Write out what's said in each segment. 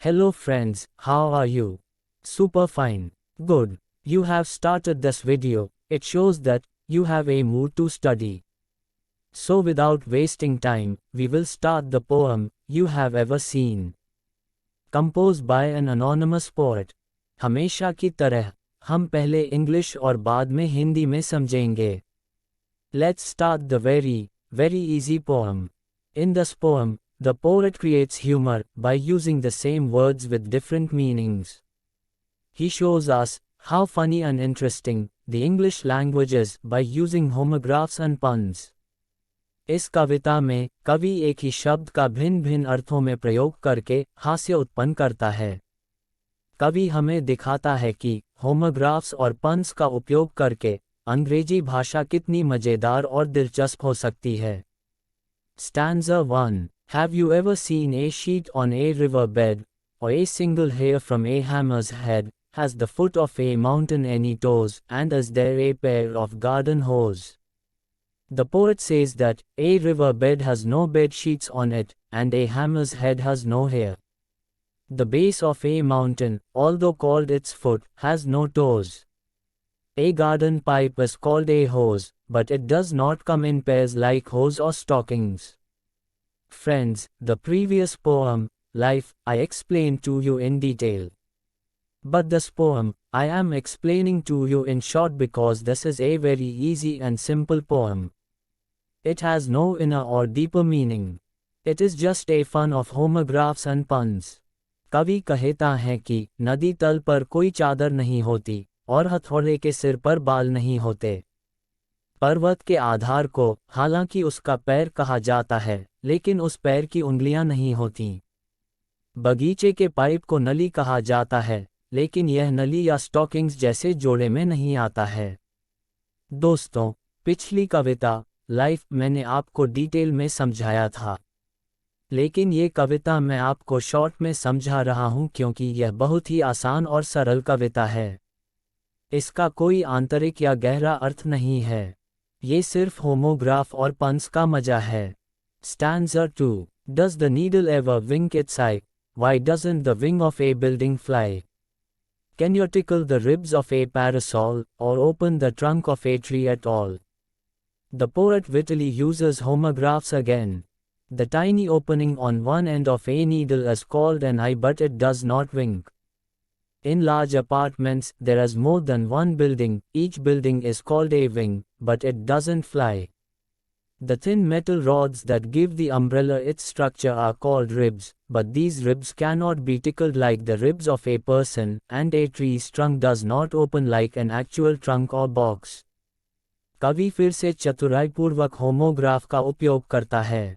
Hello friends, how are you? Super fine. Good. You have started this video. It shows that you have a mood to study. So without wasting time, we will start the poem you have ever seen. Composed by an anonymous poet. हमेशा की तरह, हम पहले English और बाद में हिंदी में समझेंगे. Let's start the very easy poem. In this poem, the poet creates humor by using the same words with different meanings. He shows us how funny and interesting the English language is by using homographs and puns. इस कविता में कवि एक ही शब्द का भिन्न भिन्न अर्थों में प्रयोग करके हास्य उत्पन्न करता है. कवि हमें दिखाता है कि होमोग्राफ्स और पन्स का उपयोग करके अंग्रेजी भाषा कितनी मजेदार और दिलचस्प हो सकती है. Stanza 1. Have you ever seen a sheet on a river bed, or a single hair from a hammer's head, has the foot of a mountain any toes, and is there a pair of garden hose? The poet says that a river bed has no bed sheets on it, and a hammer's head has no hair. The base of a mountain, although called its foot, has no toes. A garden pipe is called a hose, but it does not come in pairs like hose or stockings. Friends, the previous poem, Life, I explained to you in detail. But this poem, I am explaining to you in short because this is a very easy and simple poem. It has no inner or deeper meaning. It is just a fun of homographs and puns. कवि कहता है कि नदी तल पर कोई चादर नहीं होती और हथौड़े के सिर पर बाल नहीं होते. पर्वत के आधार को हालांकि उसका पैर कहा जाता है, लेकिन उस पैर की उंगलियां नहीं होती. बगीचे के पाइप को नली कहा जाता है, लेकिन यह नली या स्टॉकिंग्स जैसे जोड़े में नहीं आता है. दोस्तों, पिछली कविता लाइफ मैंने आपको डिटेल में समझाया था, लेकिन ये कविता मैं आपको शॉर्ट में समझा रहा हूँ क्योंकि यह बहुत ही आसान और सरल कविता है. इसका कोई आंतरिक या गहरा अर्थ नहीं है. ये सिर्फ होमोग्राफ और पन्स का मजा है. Stanza 2. Does the needle ever wink its eye? Why doesn't the wing of a building fly? Can you tickle the ribs of a parasol, or open the trunk of a tree at all? The poet wittily uses homographs again. The tiny opening on one end of a needle is called an eye, but it does not wink. In large apartments, there is more than one building. Each building is called a wing, but it doesn't fly. The thin metal rods that give the umbrella its structure are called ribs, but these ribs cannot be tickled like the ribs of a person, and a tree's trunk does not open like an actual trunk or box. कवि फिर से चतुराईपूर्वक homograph का उपयोग करता है.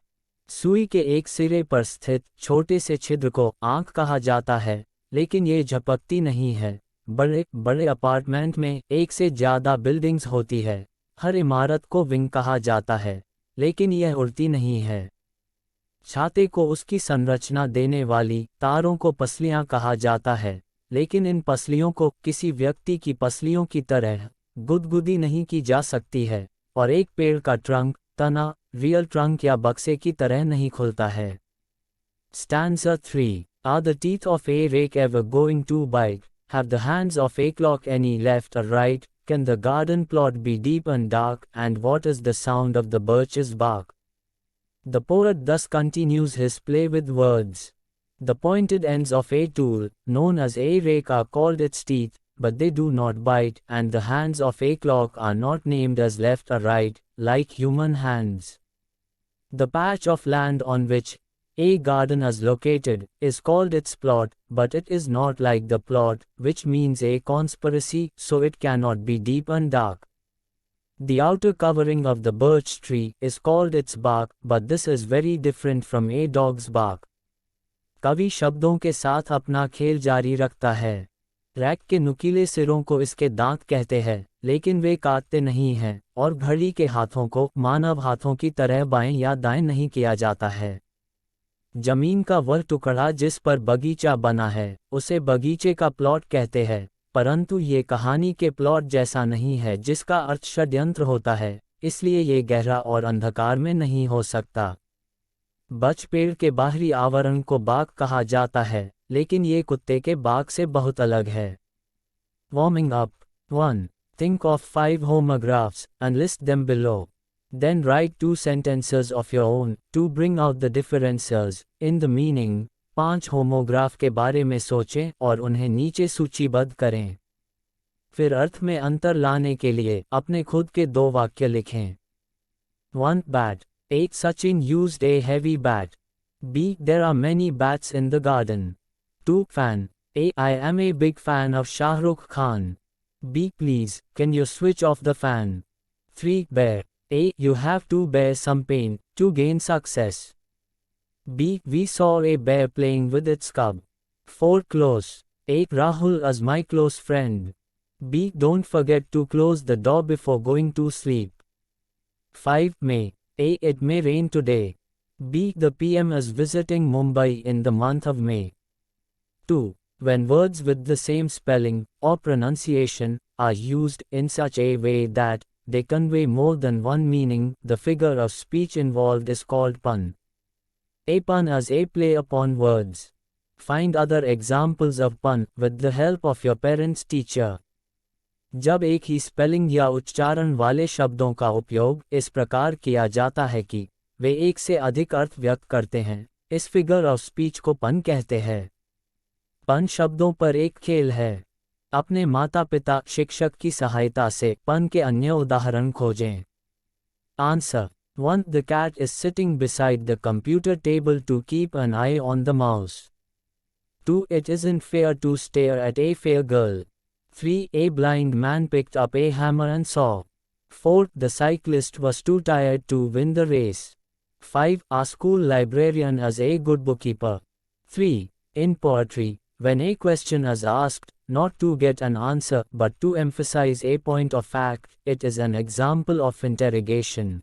सुई के एक सिरे पर स्थित छोटे से छिद्र को आंख कहा जाता है, लेकिन ये झपकती नहीं है. बड़े बड़े अपार्टमेंट में एक से ज़्यादा बिल्डिंग्स होती है. हर इमारत को विंग कहा जाता है, लेकिन यह उड़ती नहीं है. छाते को उसकी संरचना देने वाली तारों को पसलियां कहा जाता है, लेकिन इन पसलियों को किसी व्यक्ति की पसलियों की तरह गुदगुदी नहीं की जा सकती है, और एक पेड़ का ट्रंक तना रियल ट्रंक या बक्से की तरह नहीं खुलता है. Stanza 3. Are the teeth of a rake ever going to bite? Have the hands of a clock any left or right? Can the garden plot be deep and dark? And what is the sound of the birch's bark? The poet thus continues his play with words. The pointed ends of a tool, known as a rake, are called its teeth, but they do not bite, and the hands of a clock are not named as left or right, like human hands. The patch of land on which a garden is located is called its plot, but it is not like the plot, which means a conspiracy, so it cannot be deep and dark. The outer covering of the birch tree is called its bark, but this is very different from a dog's bark. कवि शब्दों के साथ अपना खेल जारी रखता है. Rack के नुकीले सिरों को इसके दांत कहते हैं, लेकिन वे काटते नहीं हैं, और घड़ी के हाथों को मानव हाथों की तरह बाएं या दाएं नहीं किया जाता है. जमीन का वह टुकड़ा जिस पर बगीचा बना है, उसे बगीचे का प्लॉट कहते हैं, परंतु ये कहानी के प्लॉट जैसा नहीं है जिसका अर्थ षड्यंत्र होता है, इसलिए ये गहरा और अंधकार में नहीं हो सकता. बच पेड़ के बाहरी आवरण को बाग कहा जाता है, लेकिन ये कुत्ते के बाग से बहुत अलग है। Warming up. 1. Think of 5 homographs and list them below. Then write 2 sentences of your own to bring out the differences in the meaning. 5 homograph के बारे में सोचें और उन्हें नीचे सूचीबद्ध करें। फिर अर्थ में अंतर लाने के लिए अपने खुद के 2 वाक्य लिखें। 1. Bat. A. Sachin used a heavy bat. B. There are many bats in the garden. 2. Fan. A. I am a big fan of Shah Rukh Khan. B. Please, can you switch off the fan? 3. Bear. A. You have to bear some pain to gain success. B. We saw a bear playing with its cub. 4. Close. A. Rahul is my close friend. B. Don't forget to close the door before going to sleep. 5. May. A. It may rain today. B. The PM is visiting Mumbai in the month of May. 2. When words with the same spelling or pronunciation are used in such a way that they convey more than one meaning, the figure of speech involved is called pun. A pun is a play upon words. Find other examples of pun with the help of your parents' teacher. जब एक ही spelling या उच्चारण वाले शब्दों का उपयोग इस प्रकार किया जाता है कि वे एक से अधिक अर्थ व्यक्त करते हैं, इस फिगर ऑफ स्पीच को पन कहते हैं। पन शब्दों पर एक खेल है। अपने माता पिता शिक्षक की सहायता से पन के अन्य उदाहरण खोजें। Answer 1. The cat is sitting beside the computer table to keep an eye on the mouse. 2. It isn't fair to stare at a fair girl. 3. A blind man picked up a hammer and saw. 4. The cyclist was too tired to win the race. 5. Our school librarian is a good bookkeeper. 3. In poetry, when a question is asked, not to get an answer but to emphasize a point of fact, it is an example of interrogation.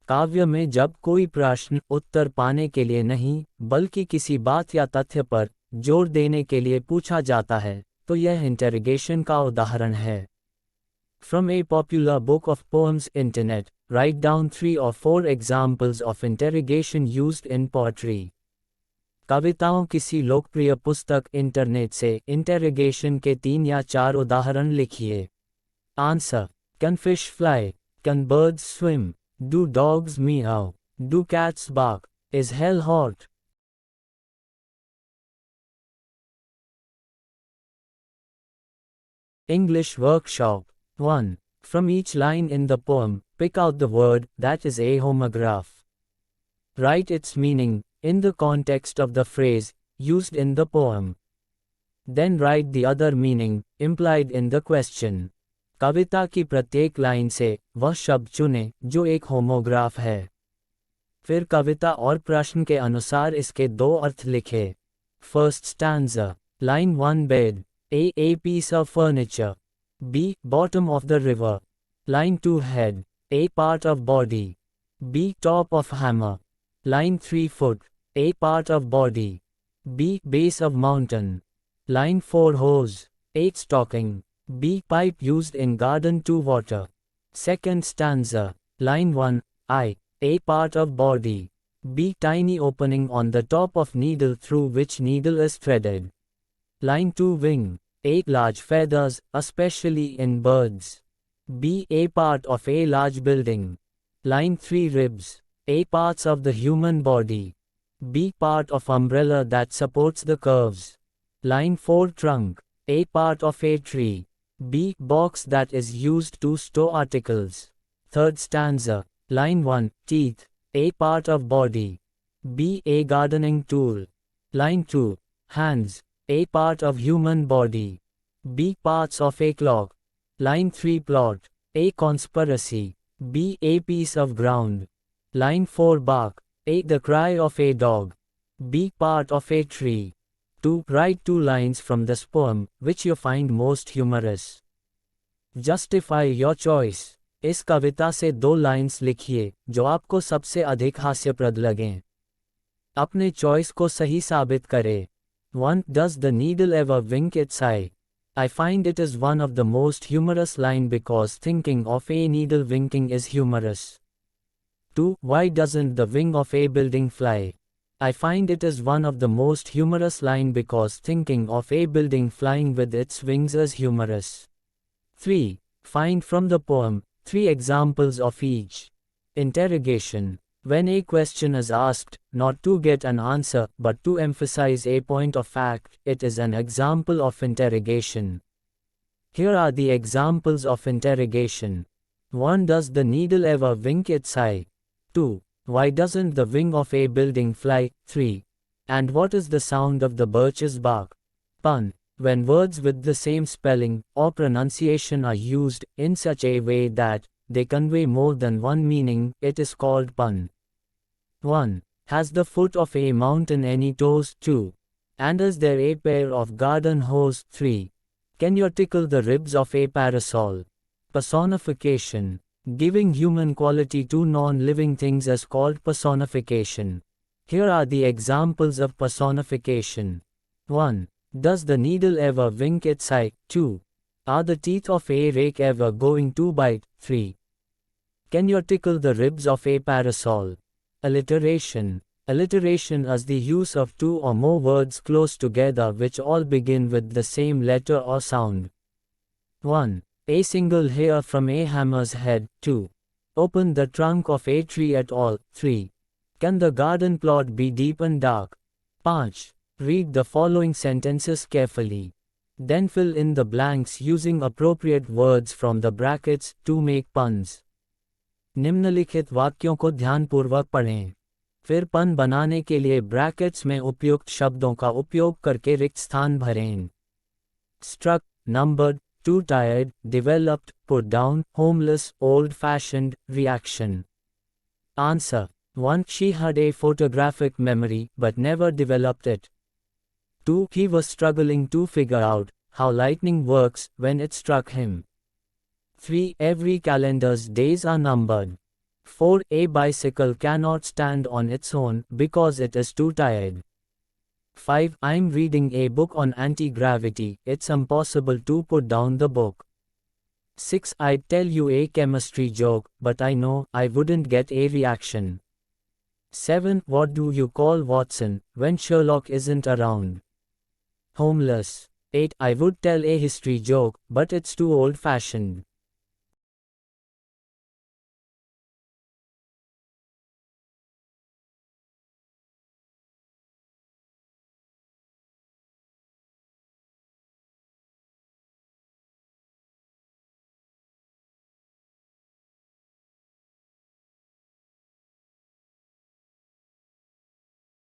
काव्य में जब कोई प्रश्न उत्तर पाने के लिए नहीं, बल्कि किसी बात या तथ्य पर जोर देने के लिए पूछा जाता है, तो यह इंटेरोगेशन का उदाहरण है। From a popular book of poems Internet, write down 3 or 4 examples of interrogation used in poetry. कविताओं किसी लोकप्रिय पुस्तक इंटरनेट से इंटेरोगेशन के 3 या 4 उदाहरण लिखिए। Answer: Can fish fly? Can birds swim? Do dogs meow? Do cats bark? Is hell hot? English workshop 1. From each line in the poem, pick out the word that is a homograph. Write its meaning in the context of the phrase used in the poem. Then write the other meaning implied in the question. कविता की प्रत्येक line से वह शब्द चुनें जो एक homograph है। फिर कविता और प्रश्न के अनुसार इसके 2 अर्थ लिखें। First stanza. Line 1 bed. A piece of furniture. B. Bottom of the river. Line 2 head. A part of body. B. Top of hammer. Line 3 foot. A part of body. B. Base of mountain. Line 4 hose. A stocking. B. Pipe used in garden to water. Second stanza. Line 1 eye. A part of body. B. Tiny opening on the top of needle through which needle is threaded. Line 2 wing. A. Large feathers, especially in birds. B. A part of a large building. Line 3 ribs. A. Parts of the human body. B. Part of umbrella that supports the curves. Line 4 trunk. A part of a tree. B. Box that is used to store articles. Third stanza. Line 1 teeth. A part of body. B. A gardening tool. Line 2 hands. A part of human body. B. Parts of a clock. Line 3 plot. A conspiracy. B. A piece of ground. Line 4 bark. A. The cry of a dog. B. Part of a tree. 2. Write 2 lines from this poem, which you find most humorous. Justify your choice. इस कविता से 2 lines लिखिए, जो आपको सबसे अधिक हास्यप्रद लगें। अपने choice को सही साबित करें। 1. Does the needle ever wink its eye? I find it is one of the most humorous line because thinking of a needle winking is humorous. 2. Why doesn't the wing of a building fly? I find it is one of the most humorous line because thinking of a building flying with its wings is humorous. 3. Find from the poem 3 examples of each. Interrogation. When a question is asked, not to get an answer, but to emphasize a point of fact, it is an example of interrogation. Here are the examples of interrogation. 1. Does the needle ever wink its eye? 2. Why doesn't the wing of a building fly? 3. And what is the sound of the birch's bark? Pun. When words with the same spelling or pronunciation are used in such a way that they convey more than one meaning, it is called pun. 1. Has the foot of a mountain any toes? 2. And is there a pair of garden hose? 3. Can you tickle the ribs of a parasol? Personification. Giving human quality to non-living things is called personification. Here are the examples of personification. 1. Does the needle ever wink its eye? 2. Are the teeth of a rake ever going to bite? 3. Can you tickle the ribs of a parasol? Alliteration. Alliteration is the use of 2 or more words close together which all begin with the same letter or sound. 1. A single hair from a hammer's head. 2. Open the trunk of a tree at all. 3. Can the garden plot be deep and dark? 5. Read the following sentences carefully. Then fill in the blanks using appropriate words from the brackets to make puns. निम्नलिखित वाक्यों को ध्यानपूर्वक पढ़ें. फिर पन बनाने के लिए ब्रैकेट्स में उपयुक्त शब्दों का उपयोग करके रिक्त स्थान भरें. Struck, numbered, too tired, developed, put down, homeless, old-fashioned, reaction. Answer. 1. She had a photographic memory but never developed it. 2. He was struggling to figure out how lightning works when it struck him. 3. Every calendar's days are numbered. 4. A bicycle cannot stand on its own because it is too tired. 5. I'm reading a book on anti-gravity, it's impossible to put down the book. 6. I'd tell you a chemistry joke, but I know I wouldn't get a reaction. 7. What do you call Watson when Sherlock isn't around? Homeless. 8. I would tell a history joke, but it's too old-fashioned.